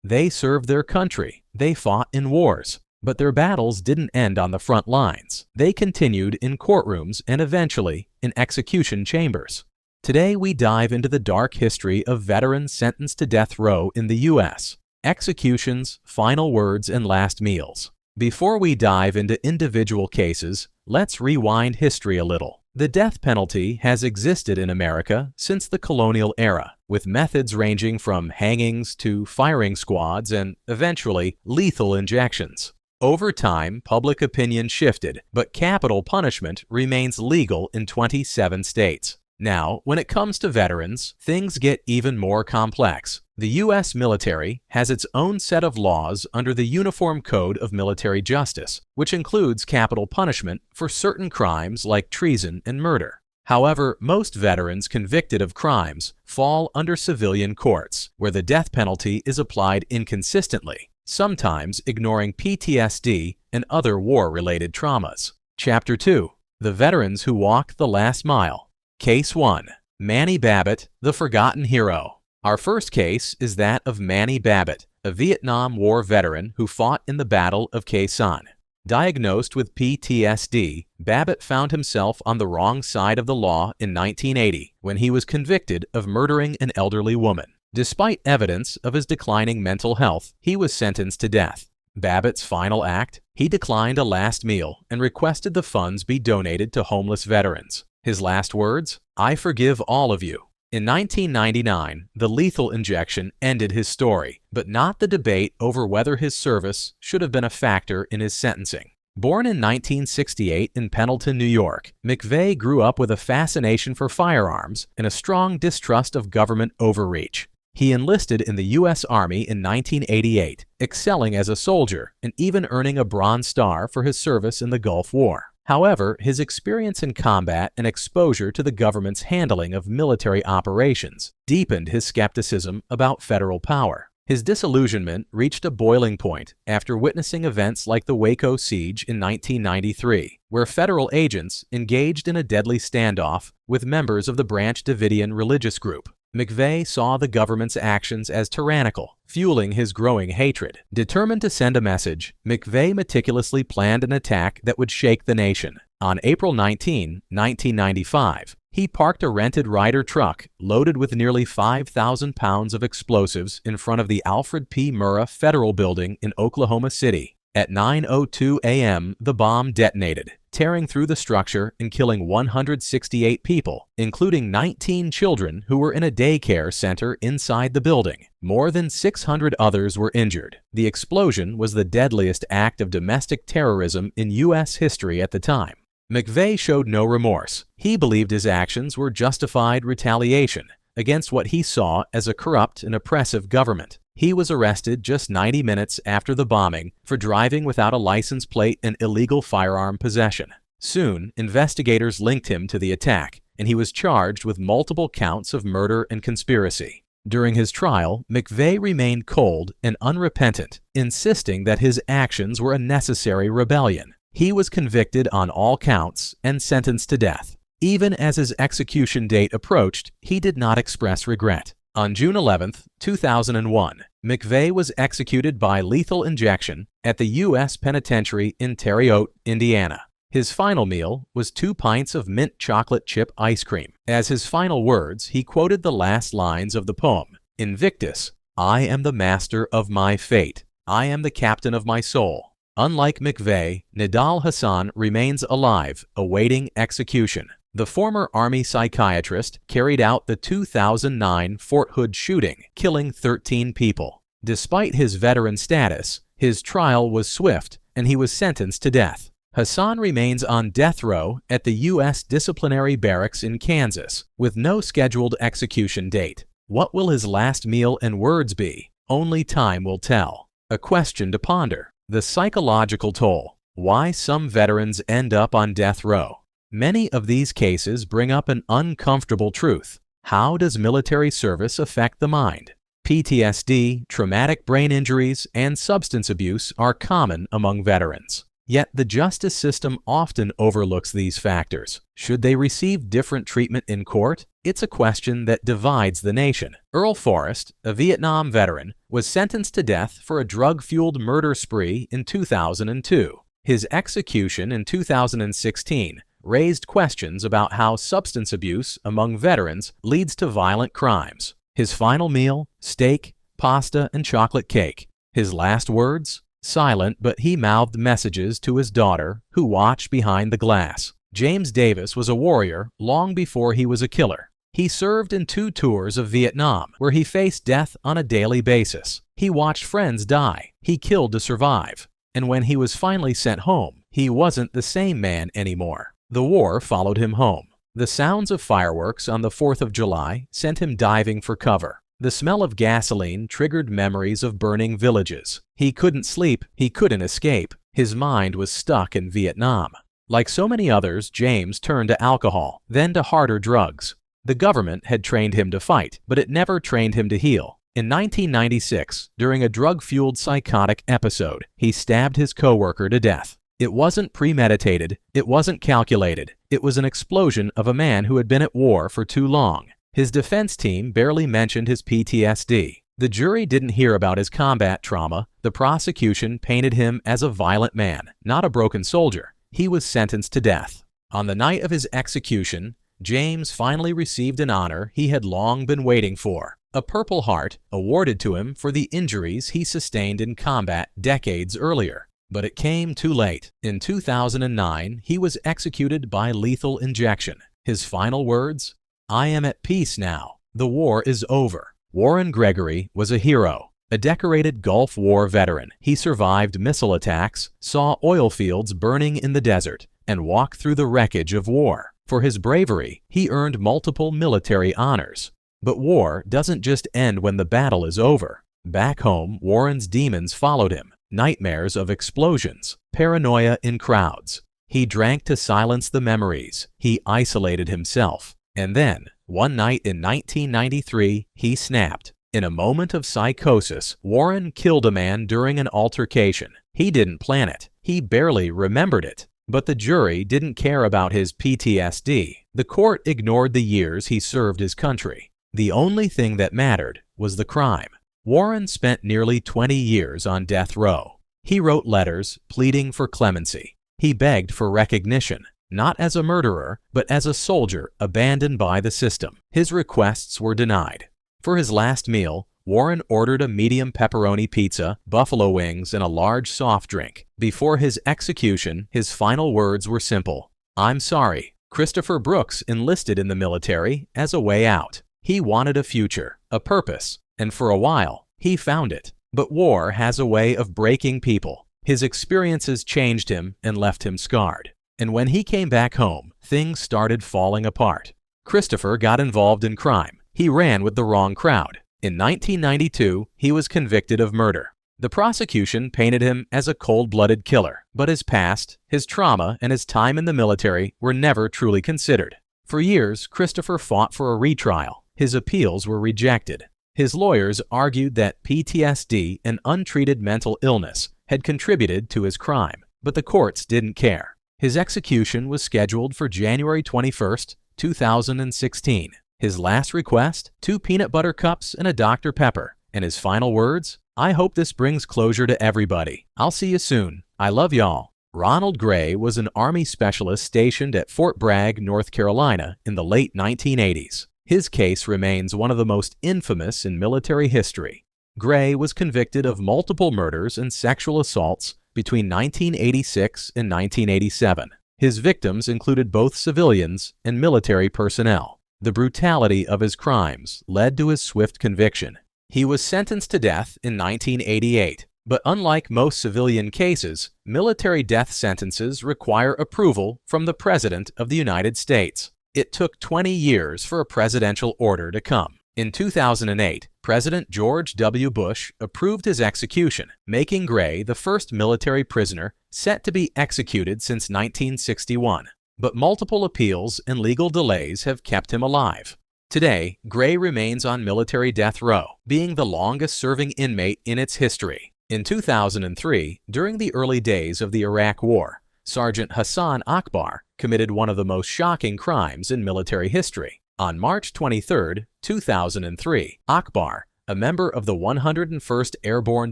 They served their country. They fought in wars. But their battles didn't end on the front lines. They continued in courtrooms and eventually in execution chambers. Today we dive into the dark history of veterans sentenced to death row in the U.S. Executions, final words, and last meals. Before we dive into individual cases, let's rewind history a little. The death penalty has existed in America since the colonial era, with methods ranging from hangings to firing squads and, eventually, lethal injections. Over time, public opinion shifted, but capital punishment remains legal in 27 states. Now, when it comes to veterans, things get even more complex. The U.S. military has its own set of laws under the Uniform Code of Military Justice, which includes capital punishment for certain crimes like treason and murder. However, most veterans convicted of crimes fall under civilian courts, where the death penalty is applied inconsistently, sometimes ignoring PTSD and other war-related traumas. Chapter 2. The Veterans Who Walk the Last Mile. Case 1. Manny Babbitt, the Forgotten Hero. Our first case is that of Manny Babbitt, a Vietnam War veteran who fought in the Battle of Khe Sanh. Diagnosed with PTSD, Babbitt found himself on the wrong side of the law in 1980 when he was convicted of murdering an elderly woman. Despite evidence of his declining mental health, he was sentenced to death. Babbitt's final act? He declined a last meal and requested the funds be donated to homeless veterans. His last words? "I forgive all of you." In 1999, the lethal injection ended his story, but not the debate over whether his service should have been a factor in his sentencing. Born in 1968 in Pendleton, New York, McVeigh grew up with a fascination for firearms and a strong distrust of government overreach. He enlisted in the U.S. Army in 1988, excelling as a soldier and even earning a Bronze Star for his service in the Gulf War. However, his experience in combat and exposure to the government's handling of military operations deepened his skepticism about federal power. His disillusionment reached a boiling point after witnessing events like the Waco siege in 1993, where federal agents engaged in a deadly standoff with members of the Branch Davidian religious group. McVeigh saw the government's actions as tyrannical, fueling his growing hatred. Determined to send a message, McVeigh meticulously planned an attack that would shake the nation. On April 19, 1995, he parked a rented Ryder truck loaded with nearly 5,000 pounds of explosives in front of the Alfred P. Murrah Federal Building in Oklahoma City. At 9:02 a.m., the bomb detonated, tearing through the structure and killing 168 people, including 19 children who were in a daycare center inside the building. More than 600 others were injured. The explosion was the deadliest act of domestic terrorism in U.S. history at the time. McVeigh showed no remorse. He believed his actions were justified retaliation against what he saw as a corrupt and oppressive government. He was arrested just 90 minutes after the bombing for driving without a license plate and illegal firearm possession. Soon, investigators linked him to the attack, and he was charged with multiple counts of murder and conspiracy. During his trial, McVeigh remained cold and unrepentant, insisting that his actions were a necessary rebellion. He was convicted on all counts and sentenced to death. Even as his execution date approached, he did not express regret. On June 11, 2001, McVeigh was executed by lethal injection at the U.S. Penitentiary in Terre Haute, Indiana. His final meal was 2 pints of mint chocolate chip ice cream. As his final words, he quoted the last lines of the poem, Invictus, I am the master of my fate. I am the captain of my soul. Unlike McVeigh, Nidal Hasan remains alive, awaiting execution. The former Army psychiatrist carried out the 2009 Fort Hood shooting, killing 13 people. Despite his veteran status, his trial was swift and he was sentenced to death. Hasan remains on death row at the U.S. Disciplinary Barracks in Kansas, with no scheduled execution date. What will his last meal and words be? Only time will tell. A question to ponder. The psychological toll. Why some veterans end up on death row. Many of these cases bring up an uncomfortable truth. How does military service affect the mind? PTSD, traumatic brain injuries, and substance abuse are common among veterans. Yet the justice system often overlooks these factors. Should they receive different treatment in court? It's a question that divides the nation. Earl Forrest, a Vietnam veteran, was sentenced to death for a drug-fueled murder spree in 2002. His execution in 2016 raised questions about how substance abuse among veterans leads to violent crimes. His final meal, steak, pasta, and chocolate cake. His last words? Silent, but he mouthed messages to his daughter, who watched behind the glass. James Davis was a warrior long before he was a killer. He served in 2 tours of Vietnam, where he faced death on a daily basis. He watched friends die. He killed to survive. And when he was finally sent home, he wasn't the same man anymore. The war followed him home. The sounds of fireworks on the 4th of July sent him diving for cover. The smell of gasoline triggered memories of burning villages. He couldn't sleep, he couldn't escape. His mind was stuck in Vietnam. Like so many others, James turned to alcohol, then to harder drugs. The government had trained him to fight, but it never trained him to heal. In 1996, during a drug-fueled psychotic episode, he stabbed his coworker to death. It wasn't premeditated, it wasn't calculated. It was an explosion of a man who had been at war for too long. His defense team barely mentioned his PTSD. The jury didn't hear about his combat trauma. The prosecution painted him as a violent man, not a broken soldier. He was sentenced to death. On the night of his execution, James finally received an honor he had long been waiting for, a Purple Heart awarded to him for the injuries he sustained in combat decades earlier. But it came too late. In 2009, he was executed by lethal injection. His final words? "I am at peace now. The war is over." Warren Gregory was a hero, a decorated Gulf War veteran. He survived missile attacks, saw oil fields burning in the desert, and walked through the wreckage of war. For his bravery, he earned multiple military honors. But war doesn't just end when the battle is over. Back home, Warren's demons followed him. Nightmares of explosions, paranoia in crowds. He drank to silence the memories. He isolated himself. And then, one night in 1993, he snapped. In a moment of psychosis, Warren killed a man during an altercation. He didn't plan it. He barely remembered it. But the jury didn't care about his PTSD. The court ignored the years he served his country. The only thing that mattered was the crime. Warren spent nearly 20 years on death row. He wrote letters pleading for clemency. He begged for recognition, not as a murderer, but as a soldier abandoned by the system. His requests were denied. For his last meal, Warren ordered a medium pepperoni pizza, buffalo wings, and a large soft drink. Before his execution, his final words were simple. "I'm sorry." Christopher Brooks enlisted in the military as a way out. He wanted a future, a purpose, and for a while, he found it. But war has a way of breaking people. His experiences changed him and left him scarred. And when he came back home, things started falling apart. Christopher got involved in crime. He ran with the wrong crowd. In 1992, he was convicted of murder. The prosecution painted him as a cold-blooded killer, but his past, his trauma, and his time in the military were never truly considered. For years, Christopher fought for a retrial. His appeals were rejected. His lawyers argued that PTSD and untreated mental illness had contributed to his crime, but the courts didn't care. His execution was scheduled for January 21, 2016. His last request? 2 peanut butter cups and a Dr. Pepper. And his final words? "I hope this brings closure to everybody. I'll see you soon. I love y'all." Ronald Gray was an Army specialist stationed at Fort Bragg, North Carolina in the late 1980s. His case remains one of the most infamous in military history. Gray was convicted of multiple murders and sexual assaults between 1986 and 1987. His victims included both civilians and military personnel. The brutality of his crimes led to his swift conviction. He was sentenced to death in 1988, but unlike most civilian cases, military death sentences require approval from the President of the United States. It took 20 years for a presidential order to come. In 2008, President George W. Bush approved his execution, making Gray the first military prisoner set to be executed since 1961. But multiple appeals and legal delays have kept him alive. Today, Gray remains on military death row, being the longest-serving inmate in its history. In 2003, during the early days of the Iraq War, Sergeant Hassan Akbar committed one of the most shocking crimes in military history. On March 23, 2003, Akbar, a member of the 101st Airborne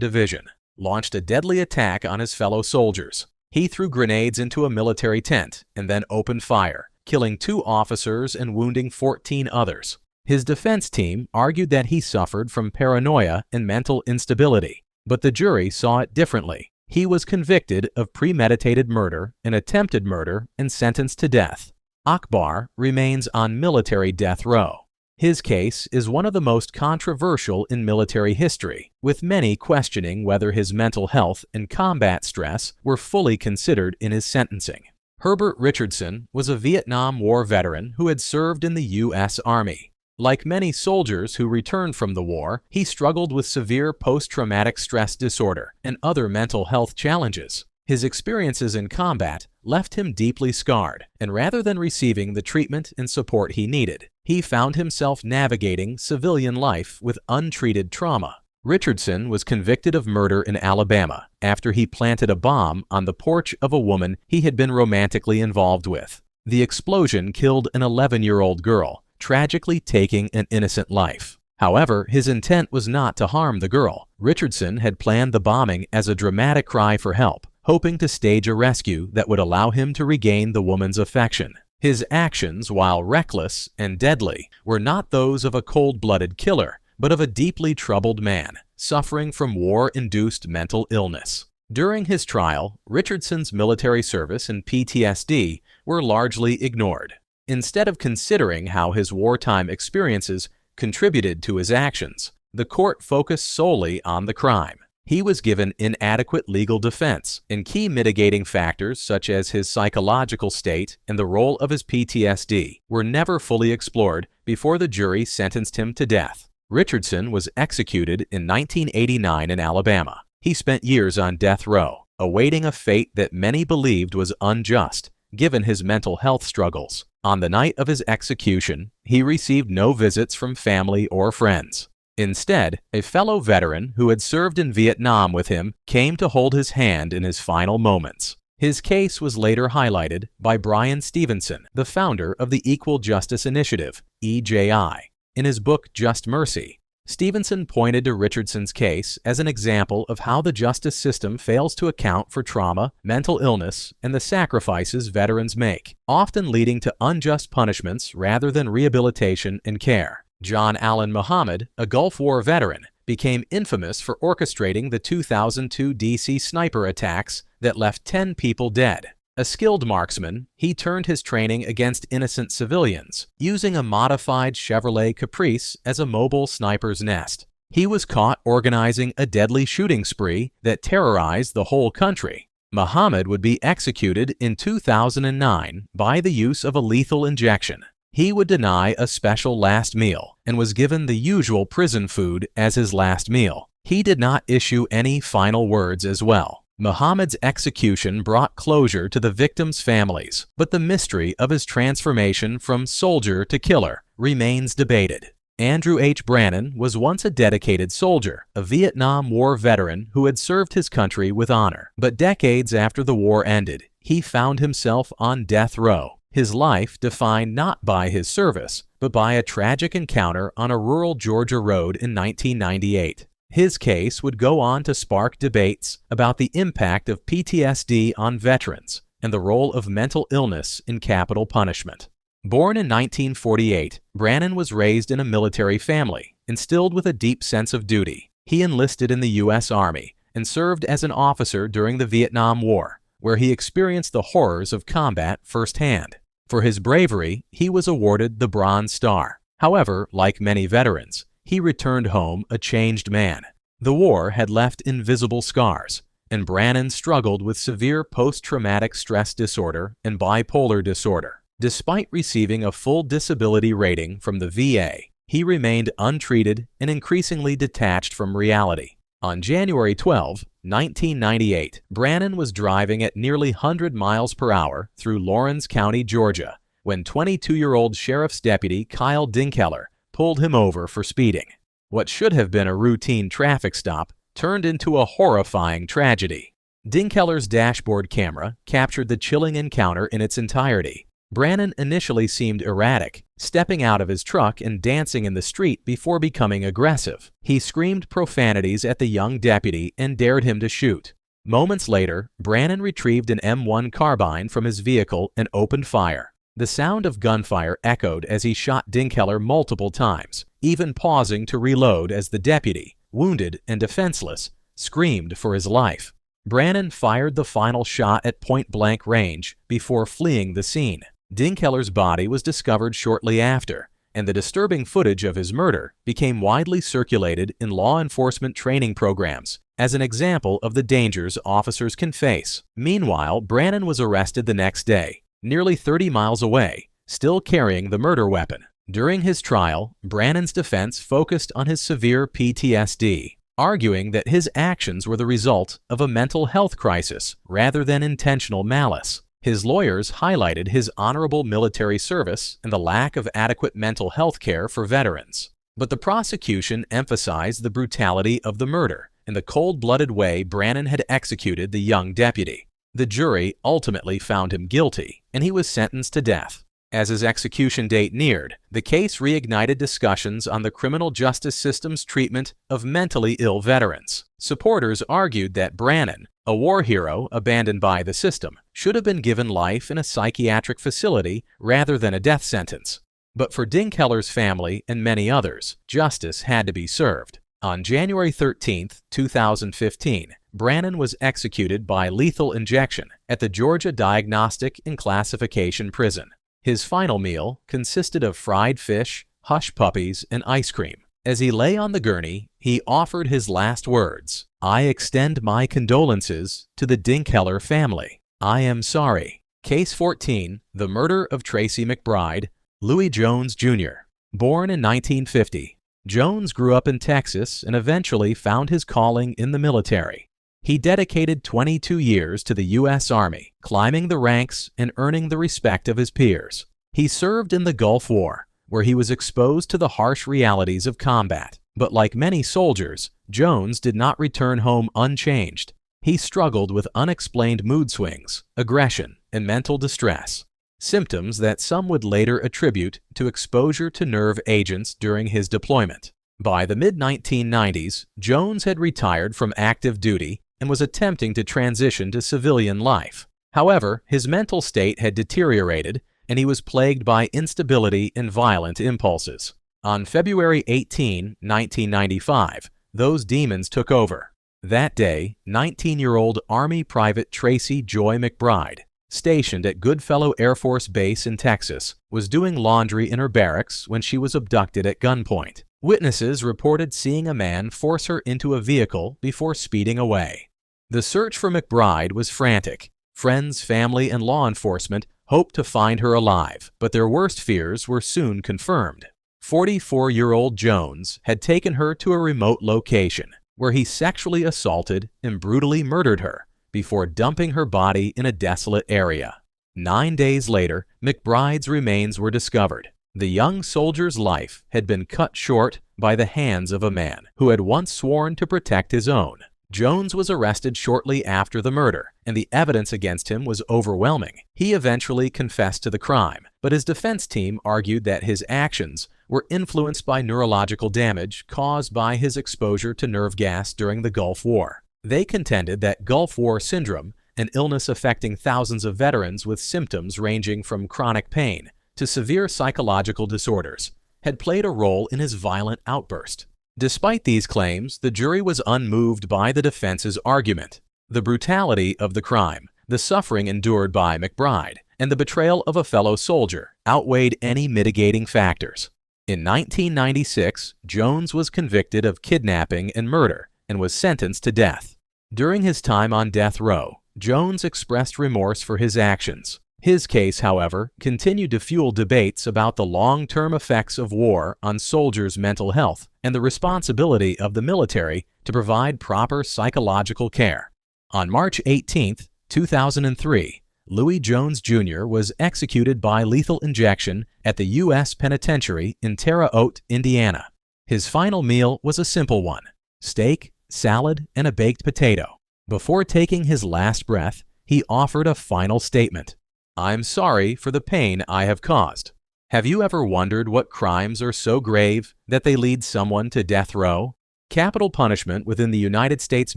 Division, launched a deadly attack on his fellow soldiers. He threw grenades into a military tent and then opened fire, killing 2 officers and wounding 14 others. His defense team argued that he suffered from paranoia and mental instability, but the jury saw it differently. He was convicted of premeditated murder and attempted murder and sentenced to death. Akbar remains on military death row. His case is one of the most controversial in military history, with many questioning whether his mental health and combat stress were fully considered in his sentencing. Herbert Richardson was a Vietnam War veteran who had served in the U.S. Army. Like many soldiers who returned from the war, he struggled with severe post-traumatic stress disorder and other mental health challenges. His experiences in combat left him deeply scarred, and rather than receiving the treatment and support he needed, he found himself navigating civilian life with untreated trauma. Richardson was convicted of murder in Alabama after he planted a bomb on the porch of a woman he had been romantically involved with. The explosion killed an 11-year-old girl, tragically taking an innocent life. However, his intent was not to harm the girl. Richardson had planned the bombing as a dramatic cry for help, hoping to stage a rescue that would allow him to regain the woman's affection. His actions, while reckless and deadly, were not those of a cold-blooded killer, but of a deeply troubled man, suffering from war-induced mental illness. During his trial, Richardson's military service and PTSD were largely ignored. Instead of considering how his wartime experiences contributed to his actions, the court focused solely on the crime. He was given inadequate legal defense, and key mitigating factors such as his psychological state and the role of his PTSD were never fully explored before the jury sentenced him to death. Richardson was executed in 1989 in Alabama. He spent years on death row, awaiting a fate that many believed was unjust, given his mental health struggles. On the night of his execution, he received no visits from family or friends. Instead, a fellow veteran who had served in Vietnam with him came to hold his hand in his final moments. His case was later highlighted by Brian Stevenson, the founder of the Equal Justice Initiative, EJI. In his book Just Mercy, Stevenson pointed to Richardson's case as an example of how the justice system fails to account for trauma, mental illness, and the sacrifices veterans make, often leading to unjust punishments rather than rehabilitation and care. John Allen Muhammad, a Gulf War veteran, became infamous for orchestrating the 2002 D.C. sniper attacks that left 10 people dead. A skilled marksman, he turned his training against innocent civilians, using a modified Chevrolet Caprice as a mobile sniper's nest. He was caught organizing a deadly shooting spree that terrorized the whole country. Muhammad would be executed in 2009 by the use of a lethal injection. He would deny a special last meal and was given the usual prison food as his last meal. He did not issue any final words as well. Muhammad's execution brought closure to the victims' families, but the mystery of his transformation from soldier to killer remains debated. Andrew H. Brannon was once a dedicated soldier, a Vietnam War veteran who had served his country with honor. But decades after the war ended, he found himself on death row, his life defined not by his service, but by a tragic encounter on a rural Georgia road in 1998. His case would go on to spark debates about the impact of PTSD on veterans and the role of mental illness in capital punishment. Born in 1948, Brannon was raised in a military family, instilled with a deep sense of duty. He enlisted in the U.S. Army and served as an officer during the Vietnam War, where he experienced the horrors of combat firsthand. For his bravery, he was awarded the Bronze Star. However, like many veterans, he returned home a changed man. The war had left invisible scars, and Brannon struggled with severe post-traumatic stress disorder and bipolar disorder. Despite receiving a full disability rating from the VA, he remained untreated and increasingly detached from reality. On January 12, 1998, Brannon was driving at nearly 100 miles per hour through Lawrence County, Georgia, when 22-year-old Sheriff's Deputy Kyle Dinkeller pulled him over for speeding. What should have been a routine traffic stop turned into a horrifying tragedy. Dinkeller's dashboard camera captured the chilling encounter in its entirety. Brannon initially seemed erratic, stepping out of his truck and dancing in the street before becoming aggressive. He screamed profanities at the young deputy and dared him to shoot. Moments later, Brannon retrieved an M1 carbine from his vehicle and opened fire. The sound of gunfire echoed as he shot Dinkler multiple times, even pausing to reload as the deputy, wounded and defenseless, screamed for his life. Brannon fired the final shot at point-blank range before fleeing the scene. Dinkler's body was discovered shortly after, and the disturbing footage of his murder became widely circulated in law enforcement training programs as an example of the dangers officers can face. Meanwhile, Brannon was arrested the next day, nearly 30 miles away, still carrying the murder weapon. During his trial, Brannon's defense focused on his severe PTSD, arguing that his actions were the result of a mental health crisis rather than intentional malice. His lawyers highlighted his honorable military service and the lack of adequate mental health care for veterans. But the prosecution emphasized the brutality of the murder and the cold-blooded way Brannon had executed the young deputy. The jury ultimately found him guilty, and he was sentenced to death. As his execution date neared, the case reignited discussions on the criminal justice system's treatment of mentally ill veterans. Supporters argued that Brannon, a war hero abandoned by the system, should have been given life in a psychiatric facility rather than a death sentence. But for Dinkler's family and many others, justice had to be served. On January 13, 2015, Brannon was executed by lethal injection at the Georgia Diagnostic and Classification Prison. His final meal consisted of fried fish, hush puppies, and ice cream. As he lay on the gurney, he offered his last words: "I extend my condolences to the Dinkler family. I am sorry." Case 14, the murder of Tracy McBride, Louis Jones, Jr. Born in 1950, Jones grew up in Texas and eventually found his calling in the military. He dedicated 22 years to the U.S. Army, climbing the ranks and earning the respect of his peers. He served in the Gulf War, where he was exposed to the harsh realities of combat. But like many soldiers, Jones did not return home unchanged. He struggled with unexplained mood swings, aggression, and mental distress, symptoms that some would later attribute to exposure to nerve agents during his deployment. By the mid-1990s, Jones had retired from active duty and was attempting to transition to civilian life. However, his mental state had deteriorated, and he was plagued by instability and violent impulses. On February 18, 1995, those demons took over. That day, 19-year-old Army Private Tracy Joy McBride, stationed at Goodfellow Air Force Base in Texas, was doing laundry in her barracks when she was abducted at gunpoint. Witnesses reported seeing a man force her into a vehicle before speeding away. The search for McBride was frantic. Friends, family, and law enforcement hoped to find her alive, but their worst fears were soon confirmed. 44-year-old Jones had taken her to a remote location where he sexually assaulted and brutally murdered her before dumping her body in a desolate area. 9 days later, McBride's remains were discovered. The young soldier's life had been cut short by the hands of a man who had once sworn to protect his own. Jones was arrested shortly after the murder, and the evidence against him was overwhelming. He eventually confessed to the crime, but his defense team argued that his actions were influenced by neurological damage caused by his exposure to nerve gas during the Gulf War. They contended that Gulf War syndrome, an illness affecting thousands of veterans with symptoms ranging from chronic pain to severe psychological disorders, had played a role in his violent outburst. Despite these claims, the jury was unmoved by the defense's argument. The brutality of the crime, the suffering endured by McBride, and the betrayal of a fellow soldier outweighed any mitigating factors. In 1996, Jones was convicted of kidnapping and murder and was sentenced to death. During his time on death row, Jones expressed remorse for his actions. His case, however, continued to fuel debates about the long-term effects of war on soldiers' mental health and the responsibility of the military to provide proper psychological care. On March 18, 2003, Louis Jones, Jr. was executed by lethal injection at the U.S. Penitentiary in Terre Haute, Indiana. His final meal was a simple one: steak, salad, and a baked potato. Before taking his last breath, he offered a final statement: "I'm sorry for the pain I have caused." Have you ever wondered what crimes are so grave that they lead someone to death row? Capital punishment within the United States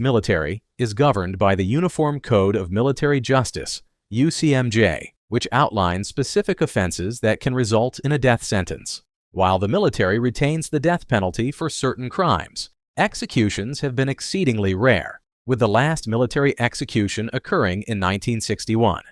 military is governed by the Uniform Code of Military Justice, UCMJ, which outlines specific offenses that can result in a death sentence. While the military retains the death penalty for certain crimes, executions have been exceedingly rare, with the last military execution occurring in 1961.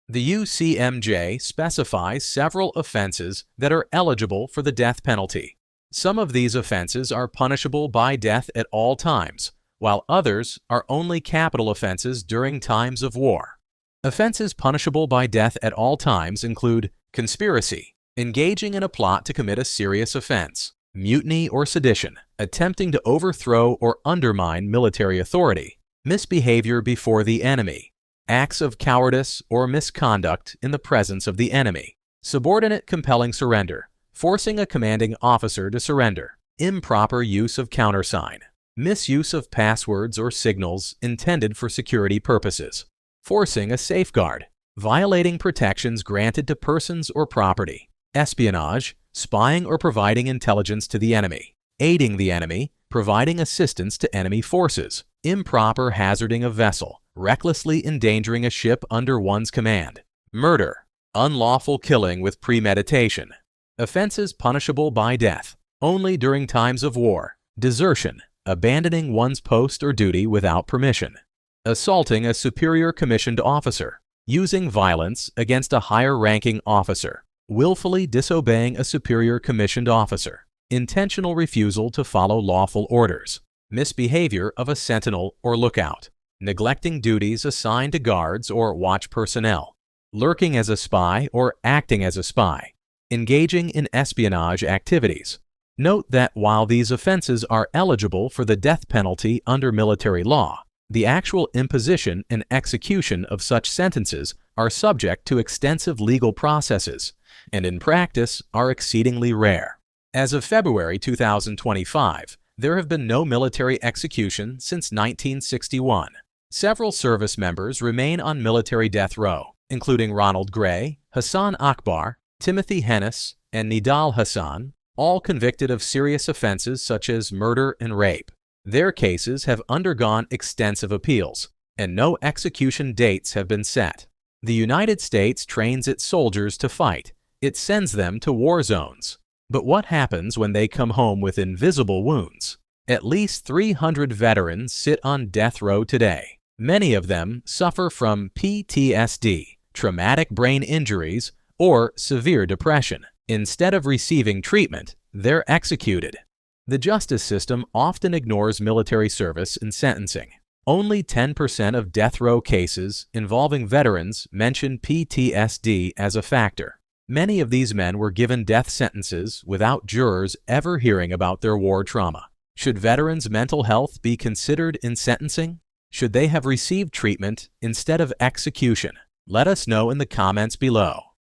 The UCMJ specifies several offenses that are eligible for the death penalty. Some of these offenses are punishable by death at all times, while others are only capital offenses during times of war. Offenses punishable by death at all times include conspiracy, engaging in a plot to commit a serious offense; mutiny or sedition, attempting to overthrow or undermine military authority; misbehavior before the enemy; acts of cowardice or misconduct in the presence of the enemy; subordinate compelling surrender, forcing a commanding officer to surrender; improper use of countersign; misuse of passwords or signals intended for security purposes; forcing a safeguard; violating protections granted to persons or property; espionage, spying or providing intelligence to the enemy; aiding the enemy, providing assistance to enemy forces; improper hazarding a vessel, recklessly endangering a ship under one's command; murder, unlawful killing with premeditation. Offenses punishable by death only during times of war: desertion, abandoning one's post or duty without permission; assaulting a superior commissioned officer; using violence against a higher-ranking officer; willfully disobeying a superior commissioned officer; intentional refusal to follow lawful orders; misbehavior of a sentinel or lookout; neglecting duties assigned to guards or watch personnel; lurking as a spy or acting as a spy; engaging in espionage activities. Note that while these offenses are eligible for the death penalty under military law, the actual imposition and execution of such sentences are subject to extensive legal processes, and in practice are exceedingly rare. As of February 2025, there have been no military execution since 1961. Several service members remain on military death row, including Ronald Gray, Hassan Akbar, Timothy Hennis, and Nidal Hassan, all convicted of serious offenses such as murder and rape. Their cases have undergone extensive appeals, and no execution dates have been set. The United States trains its soldiers to fight. It sends them to war zones. But what happens when they come home with invisible wounds? At least 300 veterans sit on death row today. Many of them suffer from PTSD, traumatic brain injuries, or severe depression. Instead of receiving treatment, they're executed. The justice system often ignores military service in sentencing. Only 10% of death row cases involving veterans mention PTSD as a factor. Many of these men were given death sentences without jurors ever hearing about their war trauma. Should veterans' mental health be considered in sentencing? Should they have received treatment instead of execution? Let us know in the comments below.